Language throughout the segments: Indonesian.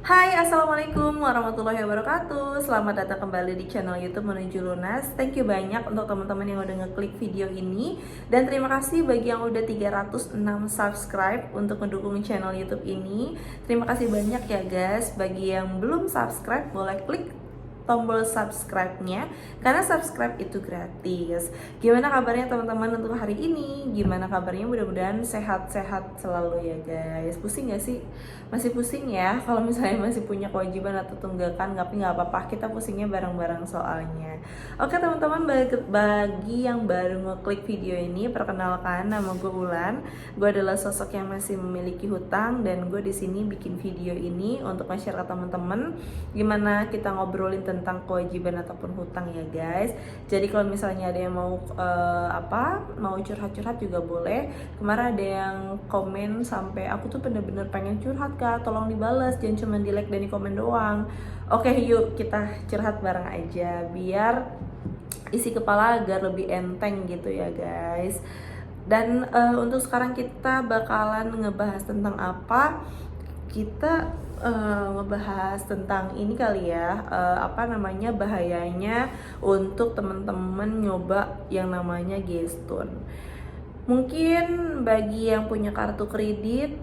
Hai, Assalamualaikum warahmatullahi wabarakatuh. Selamat datang kembali di channel YouTube Menuju Lunas. Thank you banyak untuk teman-teman yang udah ngeklik video ini. Dan terima kasih bagi yang udah 306 subscribe untuk mendukung channel YouTube ini. Terima kasih banyak ya guys. Bagi yang belum subscribe, boleh klik tombol subscribe-nya, karena subscribe itu gratis. Gimana kabarnya teman-teman untuk hari ini? Gimana kabarnya? Mudah-mudahan sehat-sehat selalu ya guys. Pusing gak sih? Masih pusing ya? Kalau misalnya masih punya kewajiban atau tunggakan, tapi nggak apa-apa, kita pusingnya bareng-bareng soalnya. Oke teman-teman, bagi yang baru ngeklik video ini, perkenalkan, nama gue Ulan. Gue adalah sosok yang masih memiliki hutang, dan gue di sini bikin video ini untuk nge-share ke teman-teman gimana kita ngobrolin tentang kewajiban ataupun hutang ya guys. Jadi kalau misalnya ada yang mau mau curhat-curhat juga boleh. Kemarin ada yang komen sampai aku tuh bener-bener pengen curhat kak, tolong dibalas, jangan cuma di like dan di komen doang. Oke, yuk kita curhat bareng aja biar isi kepala agar lebih enteng gitu ya guys. Dan untuk sekarang kita bakalan ngebahas tentang apa? Kita ngebahas tentang ini kali ya, bahayanya untuk teman-teman nyoba yang namanya Gestun. Mungkin bagi yang punya kartu kredit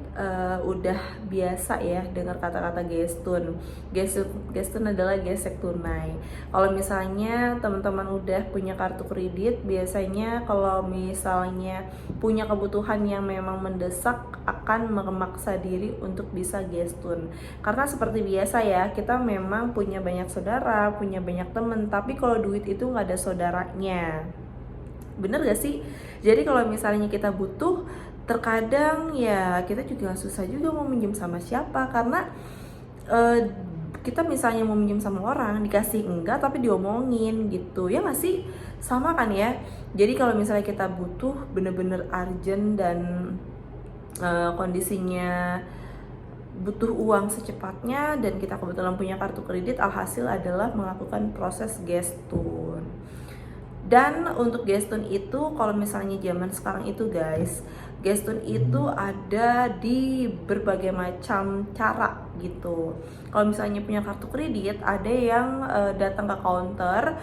udah biasa ya dengar kata-kata Gestun. Gestun adalah gesek tunai. Kalau misalnya teman-teman udah punya kartu kredit, biasanya kalau misalnya punya kebutuhan yang memang mendesak akan memaksa diri untuk bisa Gestun. Karena seperti biasa ya, kita memang punya banyak saudara, punya banyak temen, tapi kalau duit itu nggak ada saudaranya. Bener gak sih? Jadi kalau misalnya kita butuh, terkadang ya kita juga susah juga mau minjem sama siapa. Karena kita misalnya mau minjem sama orang, dikasih enggak tapi diomongin gitu. Ya gak sih? Sama kan ya? Jadi kalau misalnya kita butuh bener-bener urgent dan kondisinya butuh uang secepatnya, dan kita kebetulan punya kartu kredit, alhasil adalah melakukan proses Gestun. Dan untuk Gestun itu kalau misalnya zaman sekarang itu guys, Gestun itu ada di berbagai macam cara gitu. Kalau misalnya punya kartu kredit, ada yang datang ke counter.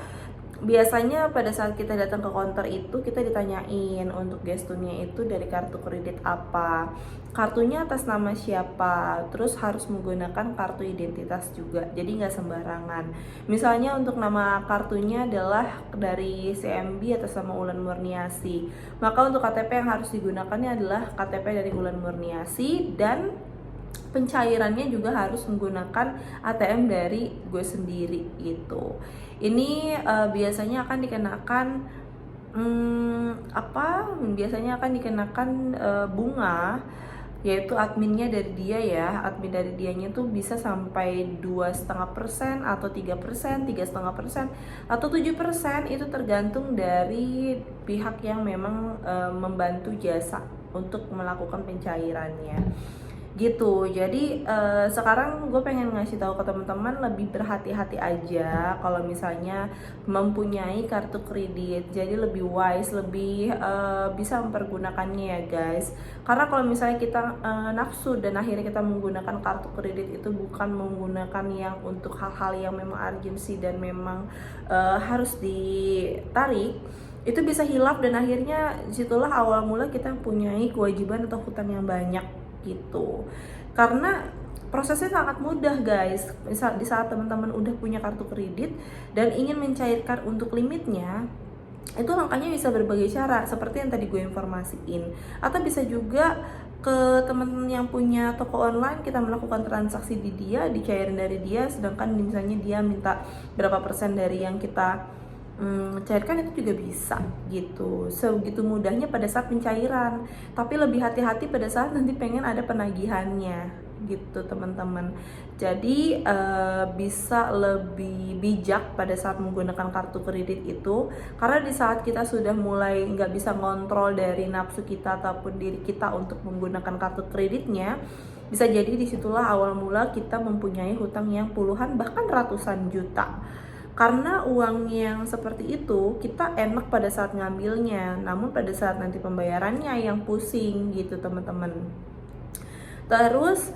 Biasanya pada saat kita datang ke counter itu kita ditanyain untuk Gestunnya itu dari kartu kredit apa, kartunya atas nama siapa, terus harus menggunakan kartu identitas juga, jadi nggak sembarangan. Misalnya untuk nama kartunya adalah dari CMB atas nama Ulan Murniasi, maka untuk KTP yang harus digunakannya adalah KTP dari Ulan Murniasi, dan pencairannya juga harus menggunakan ATM dari gue sendiri gitu. Ini biasanya akan dikenakan biasanya akan dikenakan bunga, yaitu adminnya dari dia ya. Admin dari dianya tuh bisa sampai 2,5% atau 3%, 3,5% atau 7%, itu tergantung dari pihak yang memang membantu jasa untuk melakukan pencairannya gitu. Jadi sekarang gue pengen ngasih tahu ke teman-teman lebih berhati-hati aja kalau misalnya mempunyai kartu kredit. Jadi lebih wise, lebih bisa mempergunakannya ya guys. Karena kalau misalnya kita nafsu dan akhirnya kita menggunakan kartu kredit itu bukan menggunakan yang untuk hal-hal yang memang urgency dan memang harus ditarik, itu bisa hilaf, dan akhirnya disitulah awal mula kita mempunyai kewajiban atau hutang yang banyak gitu. Karena prosesnya sangat mudah guys. Misal di saat teman-teman udah punya kartu kredit dan ingin mencairkan untuk limitnya, itu langkahnya bisa berbagai cara seperti yang tadi gue informasiin. Atau bisa juga ke teman-teman yang punya toko online, kita melakukan transaksi di dia, dicairin dari dia, sedangkan misalnya dia minta berapa persen dari yang kita cairkan, itu juga bisa gitu. Segitu mudahnya pada saat pencairan, tapi lebih hati-hati pada saat nanti pengen ada penagihannya gitu teman-teman. Jadi bisa lebih bijak pada saat menggunakan kartu kredit itu, karena di saat kita sudah mulai nggak bisa ngontrol dari nafsu kita ataupun diri kita untuk menggunakan kartu kreditnya, bisa jadi disitulah awal mula kita mempunyai hutang yang puluhan bahkan ratusan juta. Karena uang yang seperti itu kita enak pada saat ngambilnya, namun pada saat nanti pembayarannya yang pusing gitu teman-teman. Terus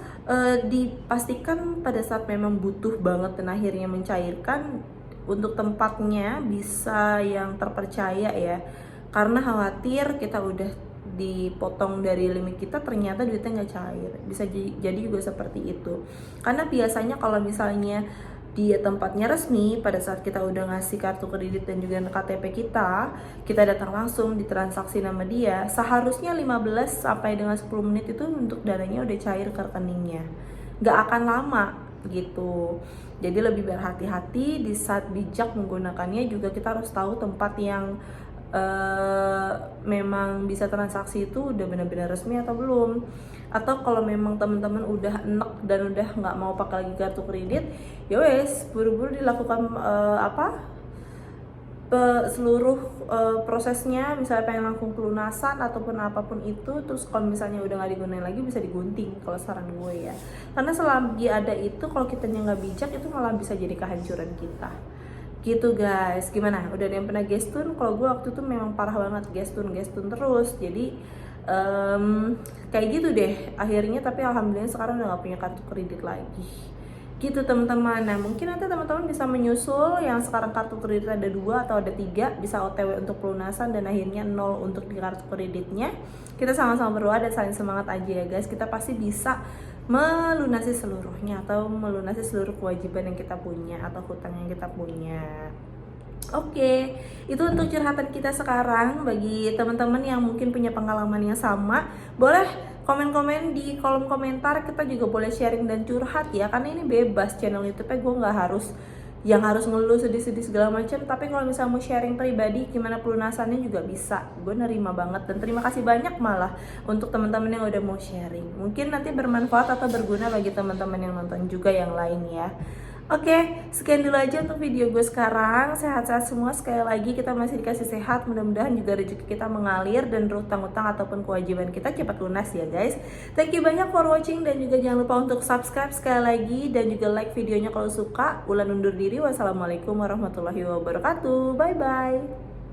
dipastikan pada saat memang butuh banget dan akhirnya mencairkan, untuk tempatnya bisa yang terpercaya ya, karena khawatir kita udah dipotong dari limit kita ternyata duitnya nggak cair, bisa jadi juga seperti itu. Karena biasanya kalau misalnya dia tempatnya resmi, pada saat kita udah ngasih kartu kredit dan juga KTP kita datang langsung ditransaksi nama dia, seharusnya 15 sampai dengan 10 menit itu untuk dananya udah cair ke rekeningnya. Nggak akan lama gitu. Jadi lebih berhati-hati di saat bijak menggunakannya, juga kita harus tahu tempat yang memang bisa transaksi itu udah benar-benar resmi atau belum. Atau kalau memang teman-teman udah enek dan udah nggak mau pakai lagi kartu kredit, ya wes buru-buru dilakukan seluruh prosesnya, misalnya pengen langsung pelunasan ataupun apapun itu. Terus kalau misalnya udah nggak digunain lagi bisa digunting kalau saran gue ya, karena selagi ada itu kalau kitanya nggak bijak itu malah bisa jadi kehancuran kita gitu guys. Gimana, udah ada yang pernah gestun? Kalau gue waktu itu memang parah banget, gestun terus. Jadi kayak gitu deh akhirnya, tapi alhamdulillah sekarang udah gak punya kartu kredit lagi gitu teman-teman. Nah mungkin nanti teman-teman bisa menyusul yang sekarang kartu kredit ada 2 atau ada 3, bisa OTW untuk pelunasan dan akhirnya 0 untuk di kartu kreditnya. Kita sama-sama berdoa dan saling semangat aja ya guys, kita pasti bisa melunasi seluruhnya atau melunasi seluruh kewajiban yang kita punya atau hutang yang kita punya. Oke, itu untuk curhatan kita sekarang. Bagi teman-teman yang mungkin punya pengalaman yang sama, boleh komen-komen di kolom komentar. Kita juga boleh sharing dan curhat ya, karena ini bebas channel YouTube-nya, gue nggak harus ngeluh sedih-sedih segala macam. Tapi kalau misalnya mau sharing pribadi gimana pelunasannya juga bisa, gue nerima banget. Dan terima kasih banyak malah untuk teman-teman yang udah mau sharing. Mungkin nanti bermanfaat atau berguna bagi teman-teman yang nonton juga yang lain ya. Oke, sekian dulu aja untuk video gue sekarang. Sehat-sehat semua, sekali lagi kita masih dikasih sehat. Mudah-mudahan juga rezeki kita mengalir dan utang-utang ataupun kewajiban kita cepat lunas ya guys. Thank you banyak for watching, dan juga jangan lupa untuk subscribe sekali lagi dan juga like videonya kalau suka. Ulan undur diri. Wassalamualaikum warahmatullahi wabarakatuh. Bye bye.